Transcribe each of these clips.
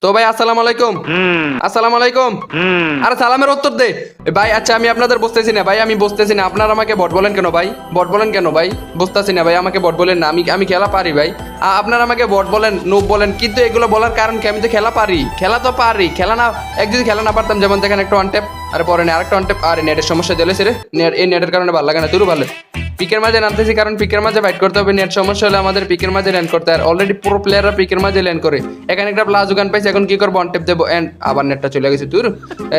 তো ভাই আসসালামু আলাইকুম। আসসালামু আলাইকুম। আরে সালামের উত্তর দে ভাই। আচ্ছা আমি আপনাদের বুঝতেছি না ভাই, আমি বুঝতেছি না আপনারা আমাকে বট বলেন কেন ভাই? বট বলেন কেন ভাই? বুঝতেছি না ভাই, আমাকে বট বলেন না। আমি আমি খেলা পারি ভাই। আপনারা আমাকে বট বলেন, নুব বলেন, কিন্তু এগুলো বলার কারণ কি? আমি তো খেলা পারি, খেলা তো পারি। খেলা না, এক যদি খেলা না পারতাম, যেমন দেখেন একটা ওয়ান ট্যাপ, আর পরে আরেকটা ওয়ান ট্যাপ, আর নেটের সমস্যা চলেছে রে। নেট, এই নেটের কারণে ভালো লাগে না, তুই ভালো। পিকের মাঝে নামতেছি কারণ পিকের মাঝে ফাইট করতে হবে। নেট সমস্যা হলে আমাদের পিকের মাঝে ল্যান্ড করতে হয়। অলরেডি পুরো প্লেয়াররা পিকের মাঝে ল্যান্ড করে। এখানে একটা প্লাজো গান পাইছে, এখন কি করবো? অন টেপ দেবো এন্ড আবার নেটটা চলে গেছে তোর।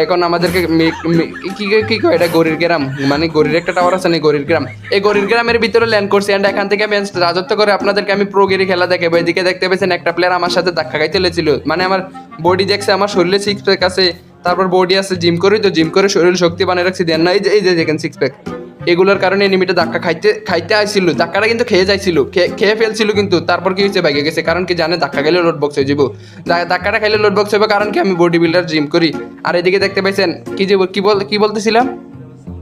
এখন আমাদেরকে কি কি কয় এটা? গরির গ্রাম, মানে গরির একটা টাওয়ার আছে না, গরির গ্রাম। এই গরির গ্রামের ভিতরে ল্যান্ড করছি এন্ড এখান থেকে আমি রাজত্ব করে আপনাদেরকে আমি প্রোগেরি খেলা দেখাবো। এদিকে দেখতে পেয়েছেন একটা প্লেয়ার আমার সাথে ধাক্কা খাইতে লেছিল, মানে আমার বডি দেখছে, আমার শরীরে সিক্স প্যাক আছে, তারপর বডি আছে, জিম করি তো জিম করে শরীর শক্তি বানিয়ে রাখছি। দেন না এই যে দেখেন সিক্স প্যাক। এগুলোর কারণে এনিমিটা ধাক্কা খাইতে আসছিল, ধাক্কাটা কিন্তু খেয়ে যাইছিল, খেয়ে ফেলছিল, কিন্তু তারপর কি হয়েছে? ভাগে গেছে। কারণ কি জানে? ধাক্কা খেলে লোড বক্স হয়ে যাবো। ধাক্কাটা খাইলে লোড বক্স হবে, কারণ কি আমি বডি বিল্ডার, জিম করি। আর এদিকে দেখতে পাইছেন কি বলতেছিলাম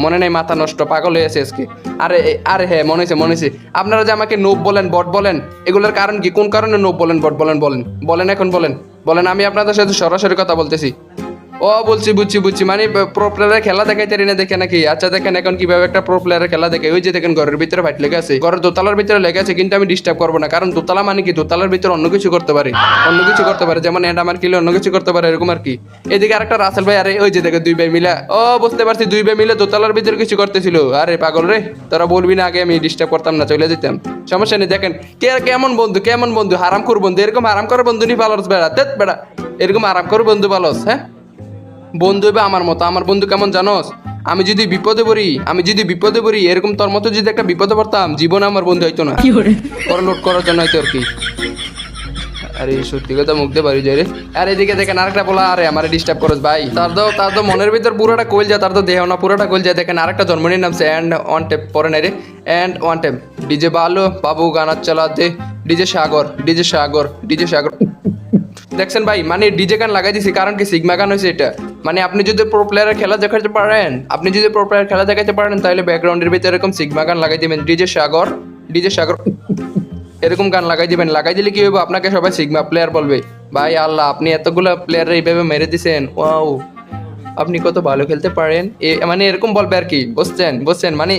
মনে নেই, মাথা নষ্ট, পাগল হয়েছে আজকে। আরে আরে হ্যাঁ, মনে হয়েছে। আপনারা যে আমাকে নোব বলেন, বট বলেন, এগুলোর কারণ কি? কোন কারণে নোব বলেন, বট বলেন? বলেন এখন বলেন। আমি আপনাদের সাথে সরাসরি কথা বলতেছি। ও বুঝছি, মানে প্রো প্লেয়ারের খেলা দেখাইতে না দেখে নাকি? আচ্ছা দেখেন এখন কিভাবে একটা প্রো প্লেয়ারের খেলা দেখে। ওই যে দেখেন ঘরের ভিতরে ফাইট লেগে আছে, ঘরের দোতলার ভিতরে লেগে আছে, কিন্তু আমি ডিস্টার্ব করবো না, কারণ দোতলা মানে কি? দোতলার ভিতরে অন্য কিছু করতে পারে, যেমন এন্ড আমার কিলে অন্য কিছু করতে পারে, এরকম আর কি। এদিকে আরেকটা রাসেল ভাই, আরে ওই যে দেখে দুই ভাই মিলে, ও বুঝতে পারছি, দুই ভাই মিলে দোতলার ভিতরে কিছু করতেছিল। আরে পাগল রে, তোরা বলবি না আগে, আমি ডিস্টার্ব করতাম না, চলে যেতাম, সমস্যা নেই। দেখেন কেমন বন্ধু, হারাম কর বন্ধু, এরকম হারাম করে বন্ধু নি পালস বেড়া, দেখ বেড়া, এরকম আরাম করে বন্ধু পালস। হ্যাঁ, বন্ধু হবে আমার মতো। আমার বন্ধু কেমন জানোস? আমি যদি বিপদে পড়ি এরকম তোর মতো যদি একটা বিপদে পড়তাম, জীবনে আমার বন্ধু হইতো না। পরে লোড করার জন্য হয়তো আর কি। আরে সত্যি কথা মুখ দিয়ে বাড়ি যায় রে। আর এদিকে দেখেন আরেকটা বলা, আরে আমার ডিস্টার্ব করস ভাই। তার তো মনের ভিতর পুরোটা কইল যায়, তার তো দেহ না পুরোটা কইল যায়। দেখেন আরেকটা জন্মনির নামছে এন্ড ওয়ান টেপ, পরে নাই রে, এন্ড ওয়ান টেপ। ডিজে বালো বাবু গানা চালা দে, ডিজে সাগর। দেখছেন ভাই, মানে ডিজে গান লাগাই দিছি, কারণ কি? সিগমা গান হয়েছে এটা। মানে আপনি যদি প্রো প্লেয়ারের খেলা দেখাতে পারেন, তাহলে ব্যাকগ্রাউন্ডের ভিতরে এরকম সিগমা গান লাগাই দিবেন, ডিজে সাগর এরকম গান লাগাই দিবেন। লাগাই দিলে কি হবে? আপনাকে সবাই সিগমা প্লেয়ার বলবে। ভাই আল্লাহ, আপনি এতগুলো প্লেয়ার এইভাবে মেরে দিছেন, ওয়াও, আপনি কত ভালো খেলতে পারেন, মানে এরকম বলবে আর কি। বুঝছেন মানে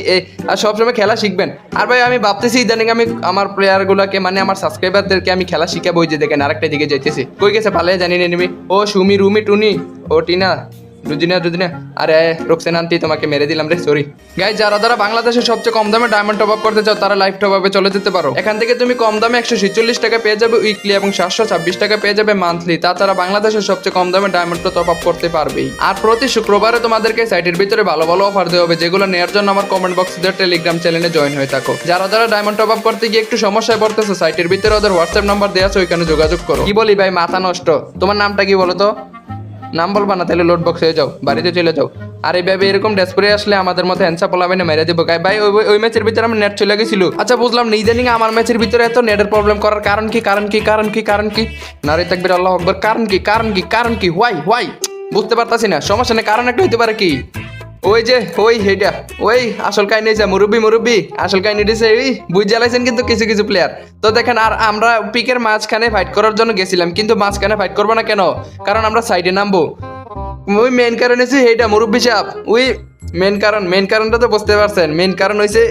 আর সবসময় খেলা শিখবেন। আর ভাই আমি ভাবতেছি ইদানিং আমি আমার প্লেয়ার গুলাকে, মানে আমার সাবস্ক্রাইবারদেরকে আমি খেলা শিখাবো। ওই যে দেখেন আরেকটা দিকে যাইতেছি, কই গেছে ভালো জানি না নিবি। ও সুমি, রুমি, টুনি, ও টিনা, দুদিনা। আরে রোকসেন আন্টি, তোমাকে মেরে দিলাম রে, সরি। গাইস, যারা বাংলাদেশের সবচেয়ে কম দামে ডায়মন্ড টপ আপ করতে চাও, তারা লাইভ টপ আপে চলে যেতে পারো। এখান থেকে তুমি কম দামে 146 টাকা পেয়ে যাবে উইকলি এবং 726 টাকা পেয়ে যাবে মান্থলি। তাছাড়া বাংলাদেশের সবচেয়ে কম দামে ডায়মন্ড টপ আপ করতে পারবেই। আর প্রতি শুক্রবারে তোমাদেরকে সাইটের ভিতরে ভালো অফার দেওয়া হবে, যেগুলো নেওয়ার জন্য আমার কমেন্ট বক্সে দেওয়া টেলিগ্রাম চ্যানেলে জয়েন হয়ে থাকো। যারা ডায়মন্ড টপ আপ করতে গিয়ে একটু সমস্যায় পড়তেছে, সাইটের ভিতরে ওদের হোয়াটসঅ্যাপ নাম্বার দেওয়া আছে, ওইখানে যোগাযোগ করো। কি বলি ভাই, মাথা নষ্ট। তোমার নামটা কি বলো তো? নাম বলবা না, তাহলে লোড বক্স হয়ে যাও, বাড়িতে চলে যাও। আর এইভাবে এরকম ডেসপ্রে আসলে আমাদের মতো হ্যান্ডসাপ পোলাবেন মেরে দেবো গাই ভাই। ওই ম্যাচের ভিতরে আমার নেট চলে গেছিল। আচ্ছা বুঝলাম না, ইদানিং আমার ম্যাচের ভিতরে এত নেটের প্রবলেম করার কারণ কি? নারী তাকবীর, আল্লাহু আকবার। কারণ কি? হোয়াই বুঝতে পারতাছি না। সমস্যা নেই, কারণ একটা হইতে পারে কি? ওই আসল কাহিনী হয়েছে, মুরব্বী আসল কাহিনী দিয়েছে, বুঝ জ্বালাইছেন কিন্তু কিছু প্লেয়ার। তো দেখেন, আর আমরা পিকের মাঝখানে ফাইট করার জন্য গেছিলাম, কিন্তু মাঝখানে ফাইট করবো না কেন? কারণ আমরা সাইডে নামবো। ওই মেন কারণ হয়েছে এইটা, মুরব্বী সাহেব। ওই মেন কারণটা তো বুঝতে পারছেন। মেন কারণ হয়েছে,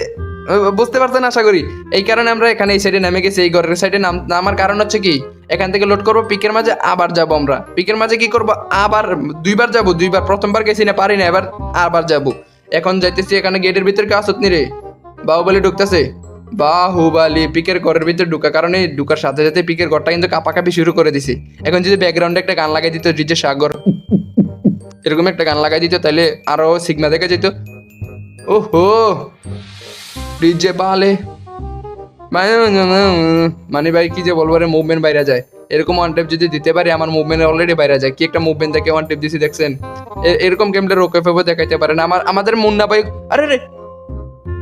বুঝতে পারছেন আশা করি। এই কারণে আমরা এখানে এই সাইডে নেমে গেছি, এই ঘরের সাইডে নামার কারণ হচ্ছে কি? এখান থেকে লোড করবো পিকের মাঝে, আবার যাবো আমরা পিকের মাঝে। কি করবো? আবার দুইবার যাবো। প্রথমবার গেছি না, পারি না, এবার আবার যাবো। এখন যাইতেছি, এখানে গেটের ভিতর কে আসত নি রে? বাহুবলী ঢুকতেছে, বাহুবলী পিকের ঘরের ভিতরে ঢুকা, কারণ এই ঢুকার সাথে সাথে পিকের ঘরটা কিন্তু কাঁপাকাঁপি শুরু করে দিছে। এখন যদি ব্যাকগ্রাউন্ডে একটা গান লাগাই দিত, ডিজে সাগর এরকম একটা গান লাগাই দিত, তাহলে আরো সিগমা দেখা যেত। ওহো, ডিজে বালে, মানে ভাই কি যে বলবো রে, মুভমেন্ট বাইরে যায়। এরকম ওয়ান টেপ যদি দিতে পারি, আমার মুভমেন্ট অলরেডি বাইরে যায়। কি একটা মুভমেন্ট দেখে ওয়ান টেপ দিছি, দেখছেন? এরকম গেমটা রোকে ফেবো দেখাইতে পারে না আমাদের মুন্না ভাই।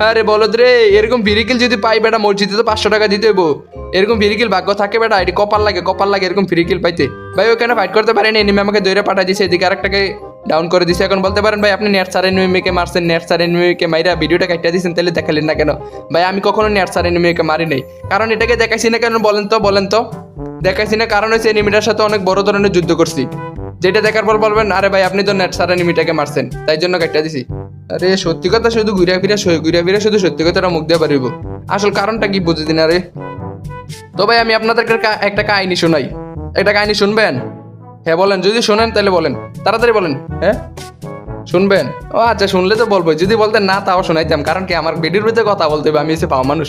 আরে বলদ রে, এরকম ভিরিকিল যদি পাই বেটা, মসজিদে তো 500 টাকা দিতে হইব। এরকম ভিরিকিল ভাগ্য থাকে বেটা, এটি কপাল লাগে এরকম ভিরিকিল পাইতে। ভাই ওখানে ফাইট করতে পারেনি, এনিমি আমাকে দৌড়ে পাঠাই দিছে। এদিকে আরেকটাকে ডাউন করে দিছে। এখন বলতে পারেন ভাই আপনি নেট সার এনিমিকে মারছেন, নেট সার এনিমিকে মাইরা ভিডিওটা কাটিয়ে দিয়েছেন, তাহলে দেখালেন না কেন? ভাই আমি কখনো নেট সার এনিমিকে মারি নাই, কারণ এটাকে দেখাইছি না কেন বলেন তো দেখাইছি না কারণ হচ্ছে এনিমিটার সাথে অনেক বড় ধরনের যুদ্ধ করছি, যেটা দেখার পর বলবেন আরে ভাই আপনি তো নেট সার এনিমিটাকে মারছেন, তাই জন্য কাটিয়ে দিছি। আরে সত্যি কথা শুধু ঘুরিয়া ফিরে শুধু সত্যি কথাটা মুখ দিয়ে পারিব, আসল কারণটা কি বুঝে দিন। আরে তো ভাই আমি আপনাদেরকে একটা কাহিনী শোনাই, একটা কাহিনী শুনবেন? হ্যাঁ বলেন, যদি শোনেন তাহলে বলেন, তাড়াতাড়ি বলেন। হ্যাঁ শুনবেন? ও আচ্ছা, শুনলে তো বলবো, যদি বলতেন না তাও শোনাইতাম, কারণ কি আমার ভিডিওর ভিতরে কথা বলতে হবে, আমি এসে পাওয়া মানুষ।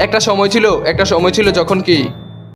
একটা সময় ছিল যখন কি